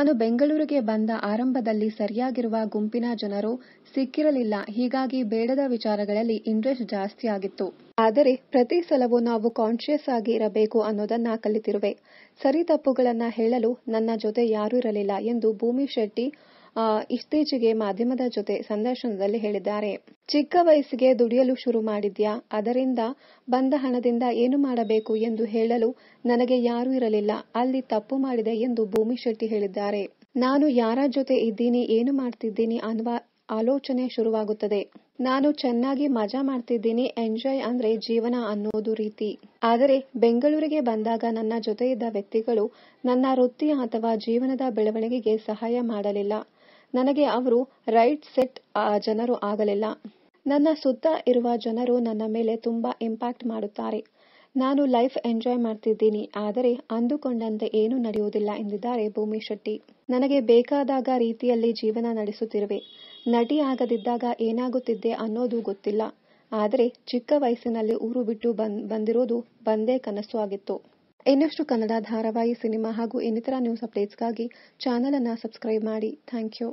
ನಾನು ಬೆಂಗಳೂರಿಗೆ ಬಂದ ಆರಂಭದಲ್ಲಿ ಸರಿಯಾಗಿರುವ ಗುಂಪಿನ ಜನರು ಸಿಕ್ಕಿರಲಿಲ್ಲ. ಹೀಗಾಗಿ ಬೇಡದ ವಿಚಾರಗಳಲ್ಲಿ ಇಂಟ್ರೆಸ್ಟ್ ಜಾಸ್ತಿ ಆಗಿತ್ತು. ಆದರೆ ಪ್ರತಿ ಸಲವೂ ನಾವು ಕಾನ್ಷಿಯಸ್ ಆಗಿ ಇರಬೇಕು ಅನ್ನೋದನ್ನ ಕಲಿತಿರುವೆ. ಸರಿ ತಪ್ಪುಗಳನ್ನ ಹೇಳಲು ನನ್ನ ಜೊತೆ ಯಾರೂ ಇರಲಿಲ್ಲ ಎಂದು ಭೂಮಿ ಶೆಟ್ಟಿ ಇತ್ತೀಚೆಗೆ ಮಾಧ್ಯಮದ ಜೊತೆ ಸಂದರ್ಶನದಲ್ಲಿ ಹೇಳಿದ್ದಾರೆ. ಚಿಕ್ಕ ವಯಸ್ಸಿಗೆ ದುಡಿಯಲು ಶುರು ಮಾಡಿದ್ಯಾ? ಅದರಿಂದ ಬಂದ ಹಣದಿಂದ ಏನು ಮಾಡಬೇಕು ಎಂದು ಹೇಳಲು ನನಗೆ ಯಾರೂ ಇರಲಿಲ್ಲ. ಅಲ್ಲಿ ತಪ್ಪು ಮಾಡಿದೆ ಎಂದು ಭೂಮಿ ಶೆಟ್ಟಿ ಹೇಳಿದ್ದಾರೆ. ನಾನು ಯಾರ ಜೊತೆ ಇದ್ದೀನಿ, ಏನು ಮಾಡ್ತಿದ್ದೀನಿ ಅನ್ನುವ ಆಲೋಚನೆ ಶುರುವಾಗುತ್ತದೆ. ನಾನು ಚೆನ್ನಾಗಿ ಮಜಾ ಮಾಡ್ತಿದ್ದೀನಿ. ಎಂಜಾಯ್ ಅಂದ್ರೆ ಜೀವನ ಅನ್ನೋದು ರೀತಿ. ಆದರೆ ಬೆಂಗಳೂರಿಗೆ ಬಂದಾಗ ನನ್ನ ಜೊತೆ ಇದ್ದ ವ್ಯಕ್ತಿಗಳು ನನ್ನ ವೃತ್ತಿ ಅಥವಾ ಜೀವನದ ಬೆಳವಣಿಗೆಗೆ ಸಹಾಯ ಮಾಡಲಿಲ್ಲ. ನನಗೆ ಅವರು ರೈಟ್ ಸೆಟ್ ಜನರು ಆಗಲಿಲ್ಲ. ನನ್ನ ಸುತ್ತ ಇರುವ ಜನರು ನನ್ನ ಮೇಲೆ ತುಂಬಾ ಇಂಪ್ಯಾಕ್ಟ್ ಮಾಡುತ್ತಾರೆ. ನಾನು ಲೈಫ್ ಎಂಜಾಯ್ ಮಾಡ್ತಿದ್ದೀನಿ, ಆದರೆ ಅಂದುಕೊಂಡಂತೆ ಏನೂ ನಡೆಯುವುದಿಲ್ಲ ಎಂದಿದ್ದಾರೆ ಭೂಮಿ ಶೆಟ್ಟಿ. ನನಗೆ ಬೇಕಾದಾಗ ರೀತಿಯಲ್ಲಿ ಜೀವನ ನಡೆಸುತ್ತಿರುವೆ. ನಟಿ ಆಗದಿದ್ದಾಗ ಏನಾಗುತ್ತಿದ್ದೆ ಅನ್ನೋದು ಗೊತ್ತಿಲ್ಲ. ಆದರೆ ಚಿಕ್ಕ ವಯಸ್ಸಿನಲ್ಲಿ ಊರು ಬಿಟ್ಟು ಬಂದಿರೋದು ಬಂದೇ ಕನಸು ಆಗಿತ್ತು. ಇನ್ನಷ್ಟು ಕನ್ನಡ ಧಾರಾವಾಹಿ, ಸಿನಿಮಾ ಹಾಗೂ ಇನ್ನಿತರ ನ್ಯೂಸ್ ಅಪ್ಡೇಟ್ಸ್ಗಾಗಿ ಚಾನಲ್ ಅನ್ನು ಸಬ್ಸ್ಕ್ರೈಬ್ ಮಾಡಿ. Thank you.